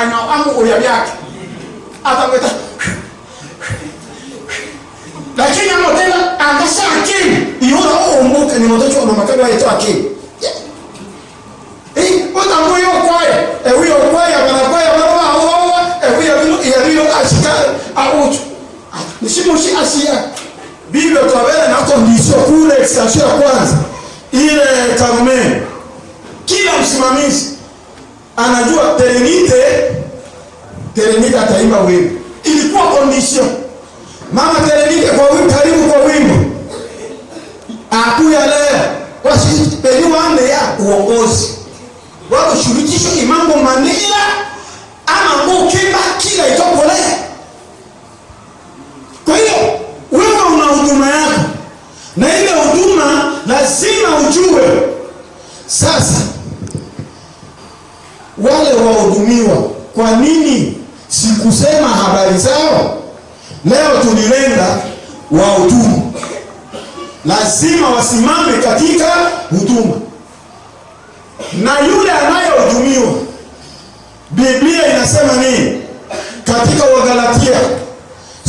anafahamu uyabi yake atamwita, lakini amotenda angasa akili yura umuke ni motocho na makalo yetu akili utambuyo kwaye ewiyo kwaye banakwaya baba awo ewiyo yalilo ashika auchu nishimushi asia Biblia tuwabele na kondisio kule extension ya kwanza ile Karume. Kila msimamizi anajua Terenite ataimba wimbo. Ilikuwa kondisio. Mama Terenite kwa wimbo, karibu kwa wimbo. Akuya leo. Wasi peni wande ya uongozi. Wako shurikisho imambo manila ama mukimba kila itopole. Kwa hiyo wewe una huduma yako, na ile huduma lazima ujue. Sasa wale wahudumiwa, kwa nini sikusema habari zao? Leo tulilenga wahudumu, lazima wasimame katika huduma. Na yule anayehudumiwa, Biblia inasema nini? Katika Wagalatia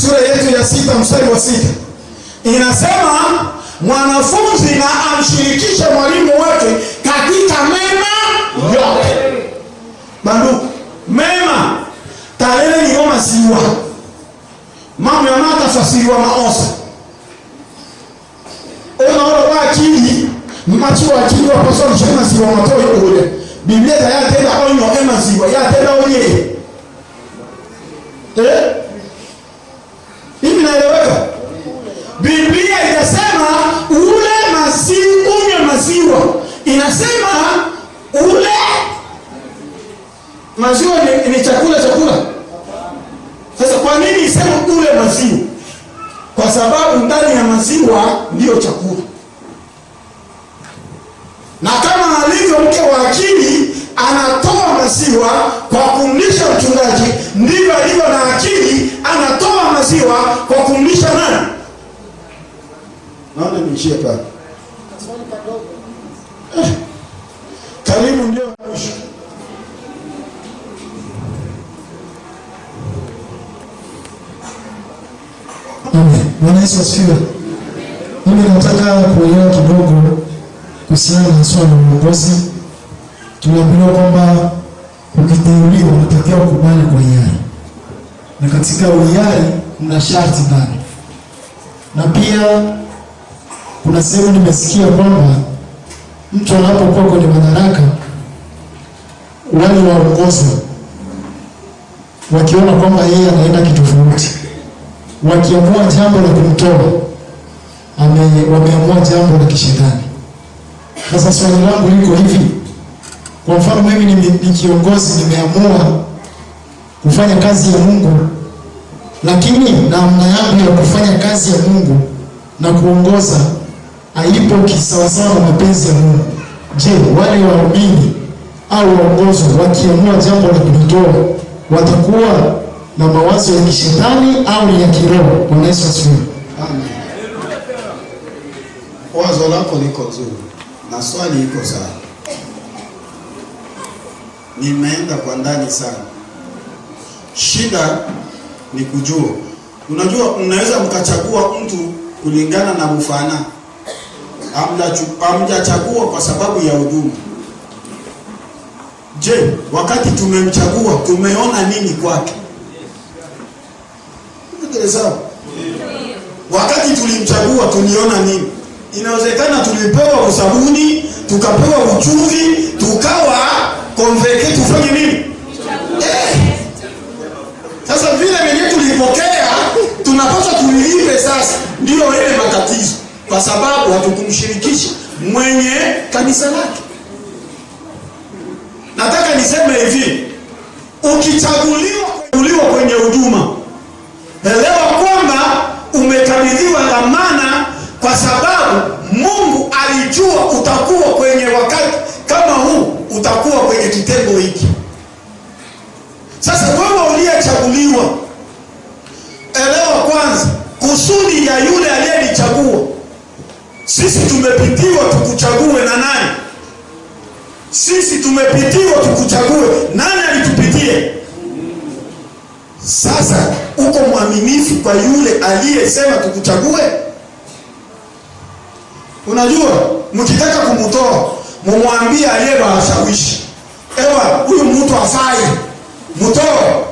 sura yetu ya 6 mstari wa 6 inasema mwanafunzi na amshirikishe mwalimu wake katika mema yote. Bandu mema talele ni goma siwa mama yanata fasiriwa maosa ona ora akili machi wa akili wa pasoni shema siwa matoi ule Biblia ya tena onyo ema siwa ya tena onye hivi naeleweka? Biblia inasema ule maziwa, unywe maziwa. Inasema ule maziwa ni chakula. Sasa kwa nini isema ule maziwa? Kwa sababu ndani ya maziwa ndio chakula. Na kama alivyo mke wa akili anatoa maziwa kwa kumlisha mchungaji, ndivyo alivyo na akili anatoa maziwa kwa kumlisha nani? Naona niishie pale. Karibu ndio mwisho. Amen. Bwana Yesu asifiwe. Mimi nataka kuelewa kidogo kuhusiana na swala la uongozi. Tunaambiwa kwamba ukiteuliwa unatakiwa kubali kwa hiari, na katika hiari kuna sharti ndani. Na pia kuna sehemu nimesikia kwamba mtu anapokuwa kwenye madaraka, wale waongozwa wakiona kwamba yeye anaenda kitofauti, wakiamua jambo la kumtoa, wameamua jambo la kishetani. Sasa swali langu liko hivi: kwa mfano mimi ni kiongozi, nimeamua kufanya kazi ya Mungu, lakini namna yangu ya kufanya kazi ya Mungu na kuongoza haipo kisawasawa na mapenzi ya Mungu. Je, wale waumini au waongozwa wakiamua jambo la kunitoa, watakuwa na mawazo ya kishetani au ni ya kiroho? Bwana Yesu asifiwe. Amen. Wazo lako liko nzuri na swali liko sawa. Nimeenda kwa ndani sana. Shida ni kujua. Unajua mnaweza mkachagua mtu kulingana na mfano. Hamjachagua kwa sababu ya huduma. Je, wakati tumemchagua tumeona nini kwake? Ndio sawa. Wakati tulimchagua tuliona nini? Inawezekana tulipewa usabuni, tukapewa uchumvi, tukawa konveke tufanye nini? Sasa vile wenyewe tulipokea, tunapaswa tulilipe sasa. Ndio ile matatizo. Kwa sababu hatukumshirikisha mwenye kanisa lake. Nataka niseme hivi, ukichaguliwa kwenye huduma, elewa kwamba umekabidhiwa dhamana, kwa sababu Mungu alijua utakuwa kwenye wakati kama huu, utakuwa kwenye kitengo hiki. Sasa wewe uliyechaguliwa, elewa kwanza kusudi ya yule aliyenichagua. Sisi tumepitiwa tukuchague na nani? Sisi tumepitiwa tukuchague. Nani alitupitie? Sasa uko mwaminifu kwa yule aliyesema tukuchague? Unajua, mkitaka kumtoa, mumwambie aliyewashawishi, ewa huyu mtu afai, mtoe.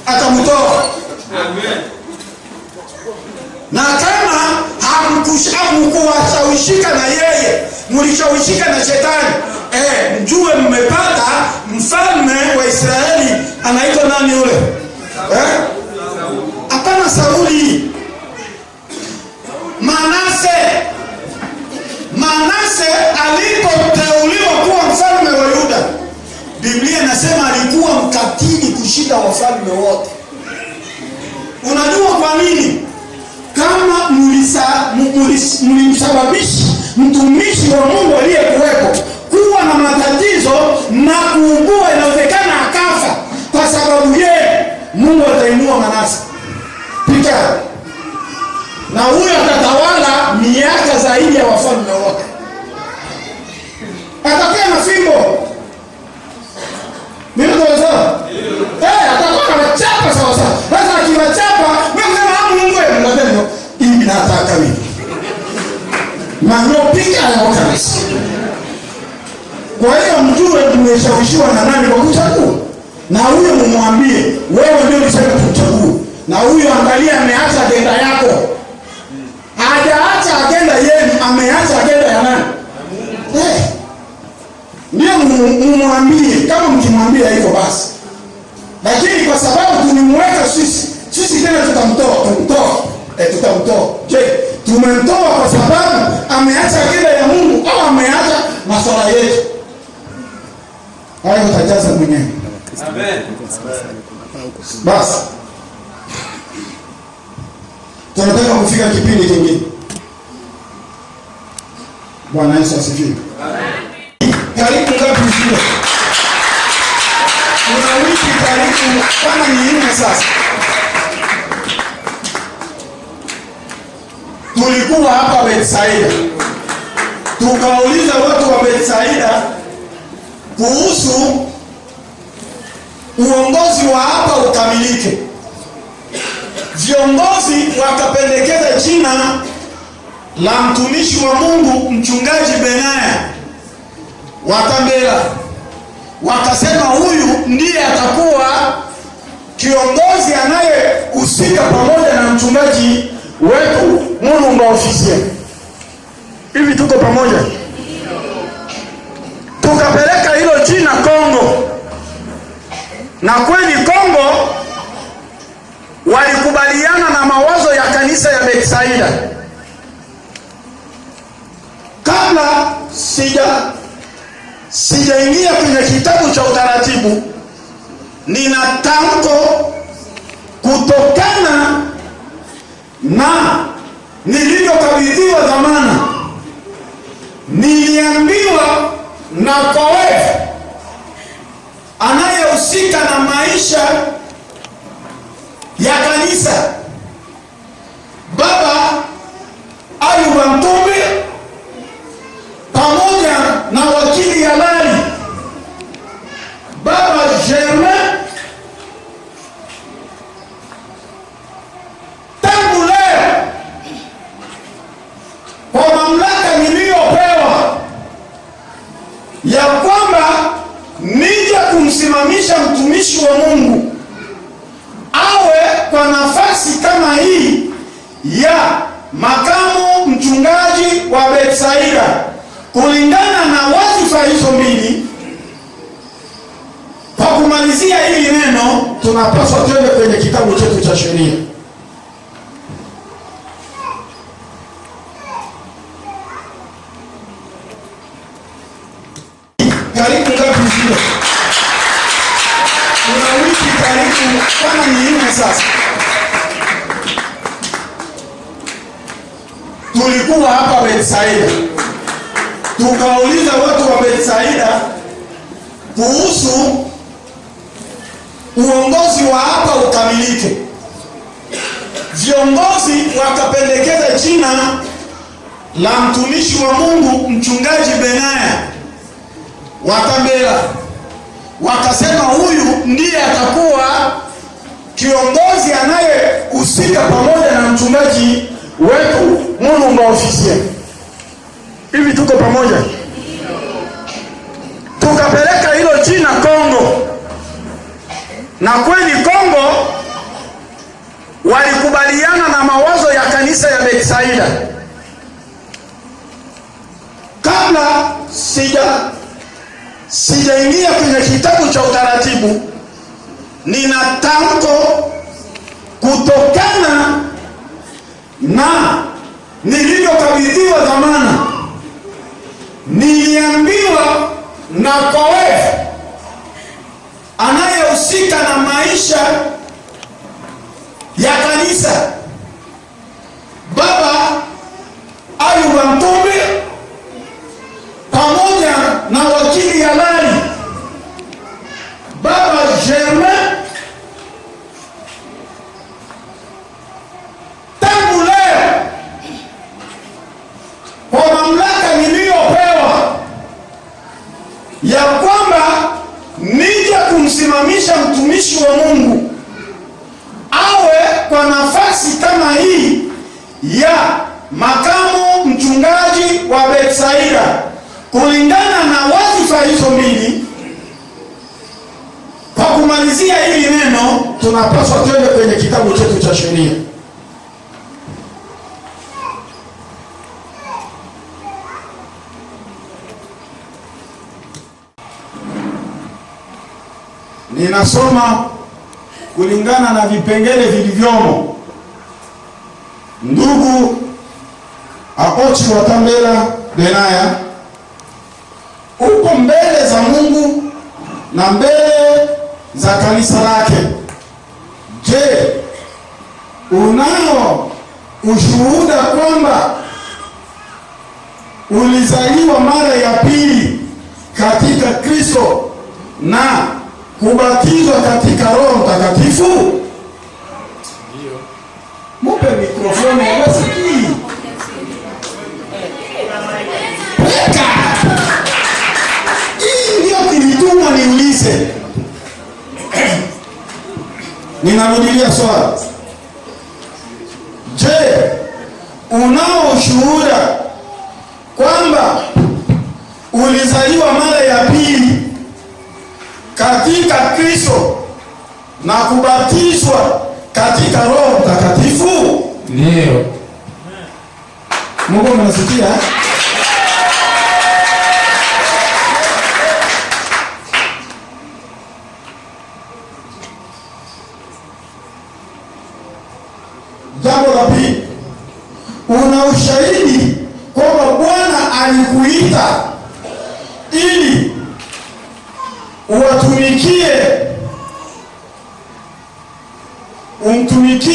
Atamtoa. Amen. Na kama hamkuwashawishika na yeye, mlishawishika na shetani, mjue mmepata mfalme wa Israeli. Anaitwa nani yule? Hapana, Sauli. Manase alipoteuliwa kuwa mfalme wa Yuda, Biblia inasema alikuwa mkatili kushinda wafalme wote. Unajua kwa nini? Kama mlimsababisha mtumishi wa Mungu aliyekuwepo kuwa na matatizo na kuugua, inawezekana akafa kwa sababu yeye, Mungu atainua Manase pika, na huyo atatawala miaka zaidi ya wafalme wote. Atakuwa na fimbo. Mimi ndio sawa. Atakuwa anachapa sawa sawa. Sasa akiwachapa, mimi nasema Mungu wewe mnadhani hivi nataka mimi. Manyo pika ya kanisa. Kwa hiyo mjue mmeshawishiwa na nani kwa kuchagua. Na huyo mumwambie, wewe ndio ulisema tuchague. Na huyo angalia ameacha agenda yako. Hajaacha agenda yenu, ameacha agenda ya nani? Ndio mumwambie, kama mkimwambia hivyo basi. Lakini kwa sababu tulimweka sisi tena tutamtoa. Je, tumemtoa kwa sababu ameacha agenda ya Mungu au ameacha masuala yetu? Hayo utajaza mwenyewe. Amen. Basi. Tunataka kufika kipindi kingine. Bwana Yesu asifiwe. Amen. Karibu ngapi mshio? Kuna wiki karibu kama ni nne sasa. Tulikuwa hapa Betsaida. Tukauliza watu wa Betsaida kuhusu uongozi wa hapa ukamilike. Viongozi wakapendekeza jina la mtumishi wa Mungu mchungaji Benaya Watambela. Wakasema huyu ndiye atakuwa kiongozi anayehusika pamoja na mchungaji wetu Mulumba ofisia. Hivi tuko pamoja? Tukapeleka hilo jina Kongo. Na kweli Kongo walikubaliana na mawazo ya kanisa ya Betsaida. Kabla sijaingia kwenye kitabu cha utaratibu, nina tamko kutokana na nilivyokabidhiwa dhamana. Niliambiwa na Koef anayehusika na maisha ya kanisa, Baba Ayuba Mtumbi pamoja na wakili halali Baba Germain, tangu leo kwa mamlaka niliyopewa ya kwamba nije kumsimamisha mtumishi wa Mungu awe kwa nafasi kama hii ya makamu mchungaji wa Betsaida, kulingana na wazifa hizo mbili. Kwa kumalizia hili neno, tunapaswa twende kwenye kitabu chetu cha sheria. Karibu ngapi mshio? Kuna wiki karibu kama ni nne sasa. Tulikuwa hapa Betsaida. Tukauliza watu wa Betsaida kuhusu uongozi wa hapa ukamilike. Viongozi wakapendekeza jina la mtumishi wa Mungu mchungaji Benaya Watambela. Wakasema huyu ndiye atakuwa kiongozi anayehusika pamoja na mchungaji wetu Mulumba ofisia. Hivi tuko pamoja? Tukapeleka hilo jina Kongo, na kweli Kongo walikubaliana na mawazo ya kanisa ya Betsaida. Kabla sijaingia kwenye kitabu cha utaratibu, nina tamko kutokana na nilivyokabidhiwa dhamana. Niliambiwa na Koef anayehusika na maisha ya kanisa, Baba Ayuba Mtumbi pamoja na wakili halali Baba Germain, tangu leo kwa mamlaka niliyopewa ya kwamba nije kumsimamisha mtumishi wa Mungu awe kwa nafasi kama hii ya makamu mchungaji wa Betsaida, kulingana na wadhifa hizo mbili. Kwa kumalizia hili neno, tunapaswa twende kwenye kitabu chetu cha sheria. Ninasoma kulingana na vipengele vilivyomo. Ndugu Aochi Watambela Benaya, uko mbele za Mungu na mbele za kanisa lake. Je, unao ushuhuda kwamba ulizaliwa mara ya pili katika Kristo na kubatizwa katika Roho Mtakatifu? Ndio. Mupe mikrofoni wasikii. Peka. Hii ndio kilituma niulize. Ninarudia swali. Je, unao ushuhuda kwamba ulizaliwa mara ya pili katika Kristo na kubatizwa katika Roho Mtakatifu? Ndio. Mungu mnasikia? Jambo la pili, una ushahidi kwamba Bwana alikuita ili umtumikie